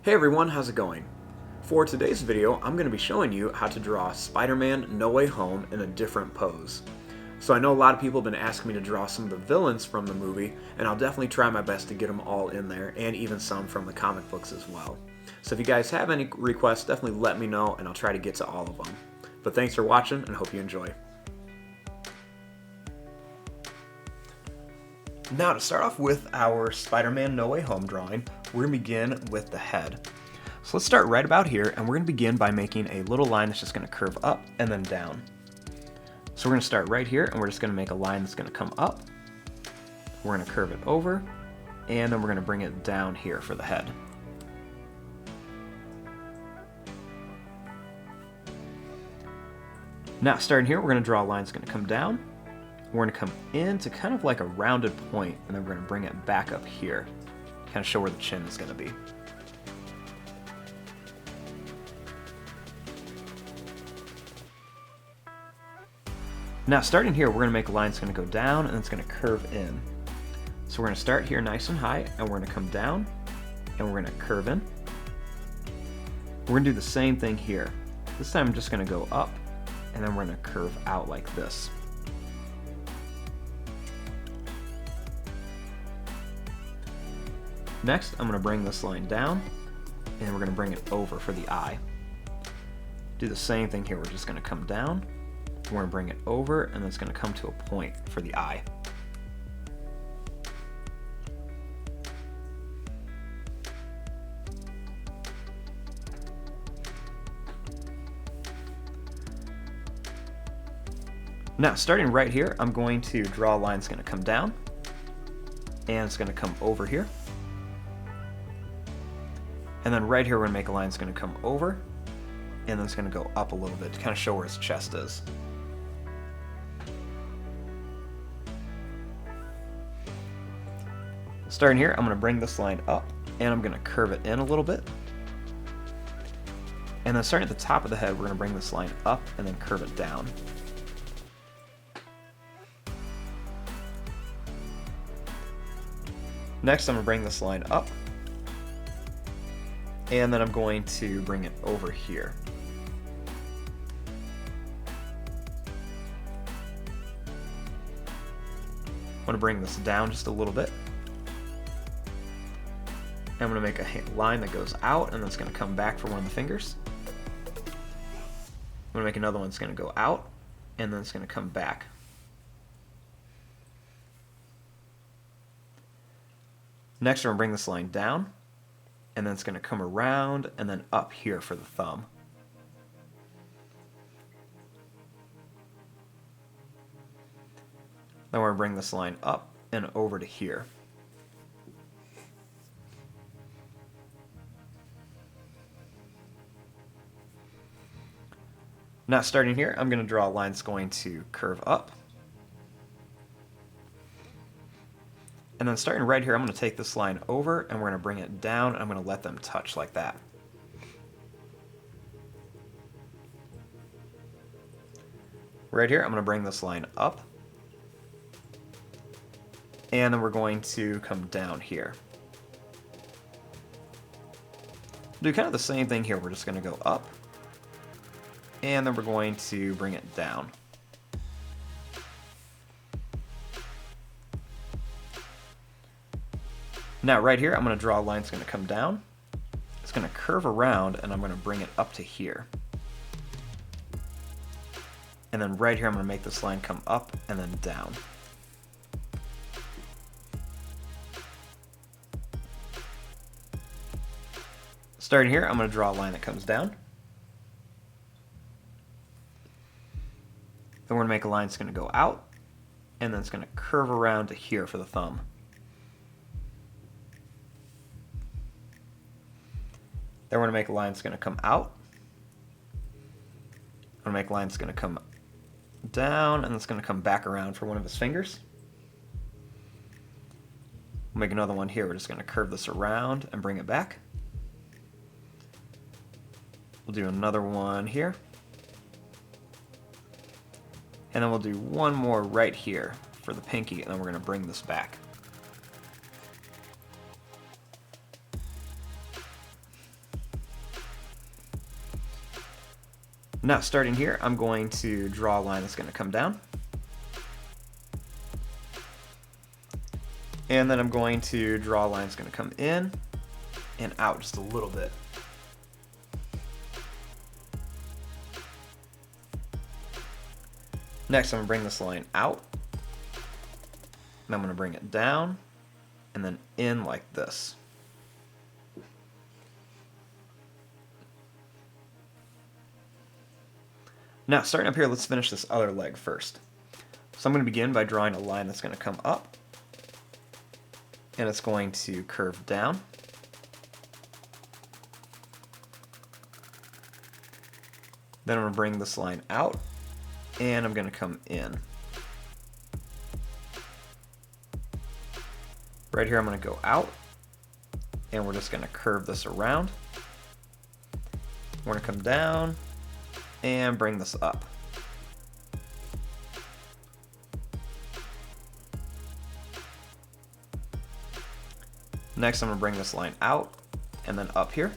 Hey everyone, how's it going? For today's video, I'm going to be showing you how to draw Spider-Man No Way Home in a different pose. So I know a lot of people have been asking me to draw some of the villains from the movie, and I'll definitely try my best to get them all in there, and even some from the comic books as well. So if you guys have any requests, definitely let me know, and I'll try to get to all of them. But thanks for watching, and hope you enjoy. Now, to start off with our Spider-Man No Way Home drawing, we're going to begin with the head. So let's start right about here, and we're going to begin by making a little line that's just going to curve up and then down. So we're going to start right here, and we're just going to make a line that's going to come up. We're going to curve it over, and then we're going to bring it down here for the head. Now, starting here, we're going to draw a line that's going to come down. We're going to come into kind of like a rounded point, and then we're going to bring it back up here, kind of show where the chin is going to be. Now, starting here, we're going to make a line that's going to go down, and it's going to curve in. So we're going to start here nice and high, and we're going to come down, and we're going to curve in. We're going to do the same thing here. This time I'm just going to go up, and then we're going to curve out like this. Next, I'm going to bring this line down, and we're going to bring it over for the eye. Do the same thing here. We're just going to come down, we're going to bring it over, and then it's going to come to a point for the eye. Now, starting right here, I'm going to draw a line that's going to come down, and it's going to come over here. And then right here, we're going to make a line that's going to come over, and then it's going to go up a little bit to kind of show where his chest is. Starting here, I'm going to bring this line up, and I'm going to curve it in a little bit. And then starting at the top of the head, we're going to bring this line up and then curve it down. Next, I'm going to bring this line up, and then I'm going to bring it over here. I'm going to bring this down just a little bit. I'm going to make a line that goes out, and then it's going to come back for one of the fingers. I'm going to make another one that's going to go out, and then it's going to come back. Next, we're going to bring this line down, and then it's going to come around and then up here for the thumb. Then we're going to bring this line up and over to here. Now, starting here, I'm going to draw a line that's going to curve up. And then starting right here, I'm going to take this line over, and we're going to bring it down, and I'm going to let them touch like that. Right here, I'm going to bring this line up, and then we're going to come down here. Do kind of the same thing here. We're just going to go up, and then we're going to bring it down. Now right here, I'm going to draw a line that's going to come down. It's going to curve around, and I'm going to bring it up to here. And then right here, I'm going to make this line come up and then down. Starting here, I'm going to draw a line that comes down. Then we're going to make a line that's going to go out, and then it's going to curve around to here for the thumb. Then we're going to make a line that's going to come out. I'm going to make a line that's going to come down, and it's going to come back around for one of his fingers. We'll make another one here. We're just going to curve this around and bring it back. We'll do another one here. And then we'll do one more right here for the pinky, and then we're going to bring this back. Now starting here, I'm going to draw a line that's going to come down. And then I'm going to draw a line that's going to come in and out just a little bit. Next, I'm going to bring this line out. And I'm going to bring it down and then in like this. Now, starting up here, let's finish this other leg first. So I'm going to begin by drawing a line that's going to come up, and it's going to curve down. Then I'm going to bring this line out, and I'm going to come in. Right here, I'm going to go out, and we're just going to curve this around. We're going to come down and bring this up. Next, I'm going to bring this line out and then up here.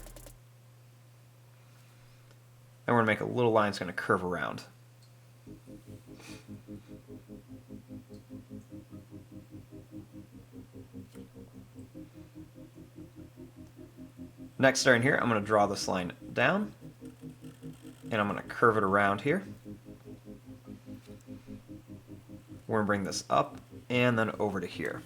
And we're going to make a little line that's going to curve around. Next, starting here, I'm going to draw this line down, and I'm going to curve it around here. We're going to bring this up and then over to here.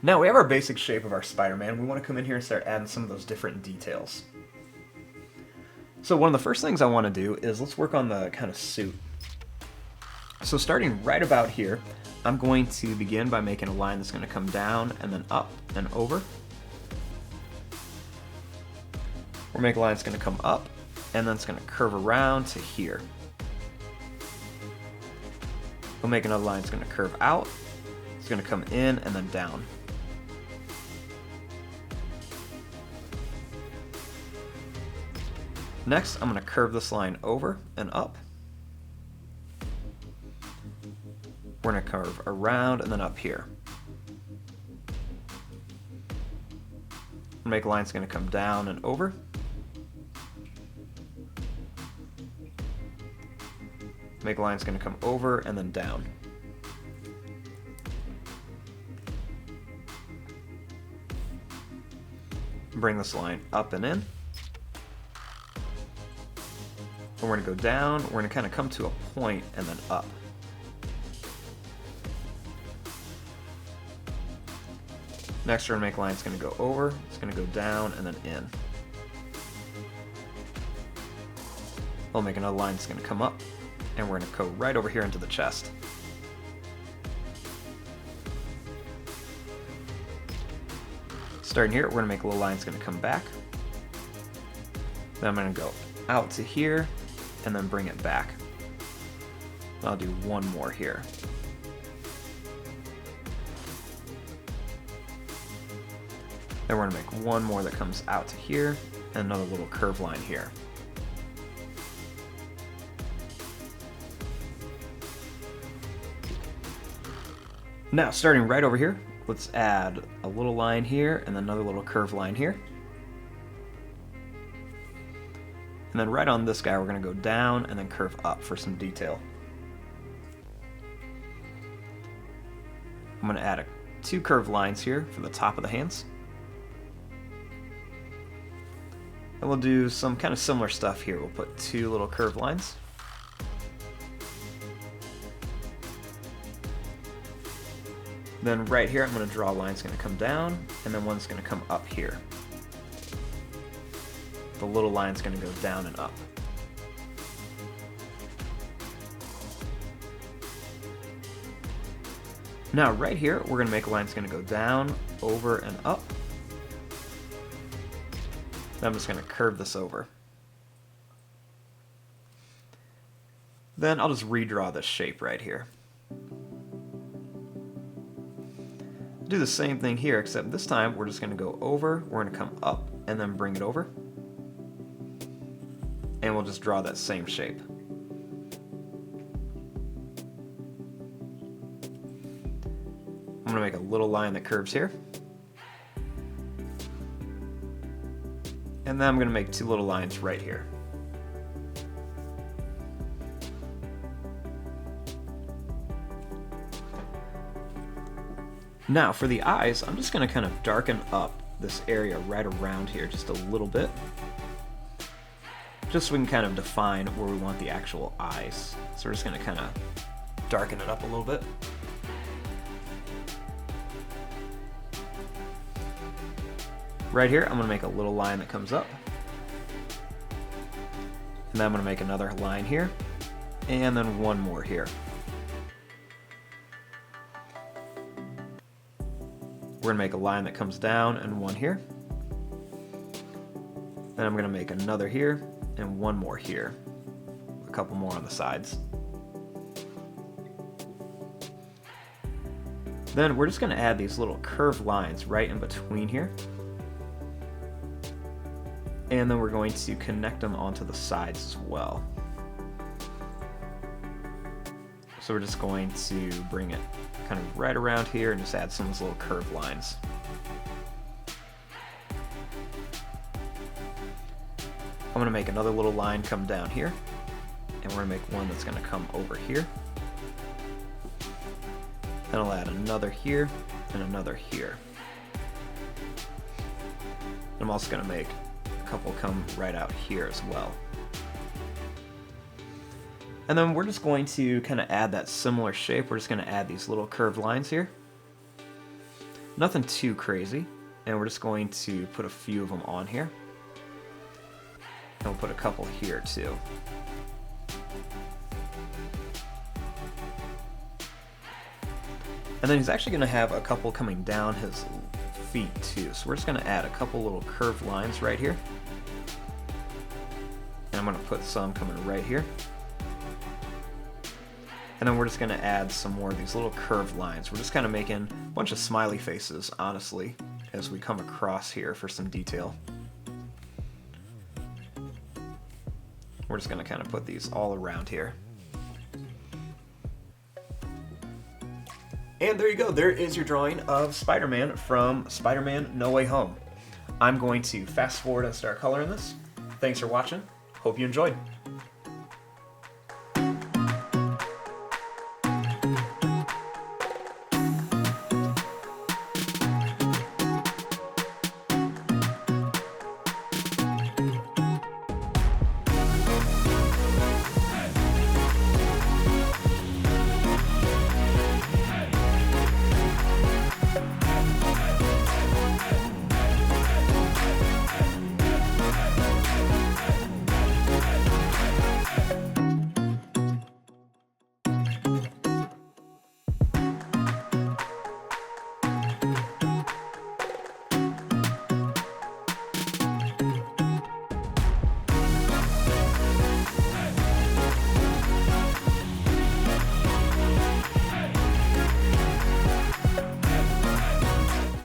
Now we have our basic shape of our Spider-Man. We want to come in here and start adding some of those different details. So one of the first things I want to do is let's work on the kind of suit. So starting right about here, I'm going to begin by making a line that's going to come down and then up and over. We'll make a line that's going to come up and then it's going to curve around to here. We'll make another line that's going to curve out. It's going to come in and then down. Next, I'm going to curve this line over and up. We're going to curve around and then up here. Make a line that's going to come down and over. Make a line that's going to come over and then down. Bring this line up and in. And we're going to go down, we're going to kind of come to a point and then up. Next, we're going to make a line that's going to go over, it's going to go down and then in. We'll make another line that's going to come up, and we're going to go right over here into the chest. Starting here, we're going to make a little line that's going to come back. Then I'm going to go out to here, and then bring it back. I'll do one more here. Then we're going to make one more that comes out to here, and another little curve line here. Now, starting right over here, let's add a little line here, and then another little curve line here. And then right on this guy, we're going to go down and then curve up for some detail. I'm going to add two curved lines here for the top of the hands. And we'll do some kind of similar stuff here. We'll put two little curved lines. Then right here, I'm going to draw a line that's going to come down, and then one's going to come up here. The little line's going to go down and up. Now right here, we're going to make a line that's going to go down, over, and up. Then I'm just going to curve this over. Then I'll just redraw this shape right here. Do the same thing here, except this time we're just going to go over, we're going to come up, and then bring it over. And we'll just draw that same shape. I'm going going to make a little line that curves here. And then I'm going to make two little lines right here. Now for the eyes, I'm just going to kind of darken up this area right around here just a little bit, just so we can kind of define where we want the actual eyes. So we're just going to kind of darken it up a little bit. Right here, I'm going to make a little line that comes up. And then I'm going to make another line here, and then one more here. We're going to make a line that comes down and one here. Then I'm going to make another here and one more here. A couple more on the sides. Then we're just going to add these little curved lines right in between here. And then we're going to connect them onto the sides as well. So we're just going to bring it kind of right around here and just add some of those little curved lines. I'm going to make another little line come down here, and we're going to make one that's going to come over here. Then I'll add another here and another here. I'm also going to make a couple come right out here as well. And then we're just going to kind of add that similar shape. We're just going to add these little curved lines here. Nothing too crazy. And we're just going to put a few of them on here. And we'll put a couple here too. And then he's actually going to have a couple coming down his feet too. So we're just going to add a couple little curved lines right here. And I'm going to put some coming right here. And then we're just going to add some more of these little curved lines. We're just kind of making a bunch of smiley faces, honestly, as we come across here for some detail. We're just going to kind of put these all around here. And there you go. There is your drawing of Spider-Man from Spider-Man No Way Home. I'm going to fast forward and start coloring this. Thanks for watching. Hope you enjoyed.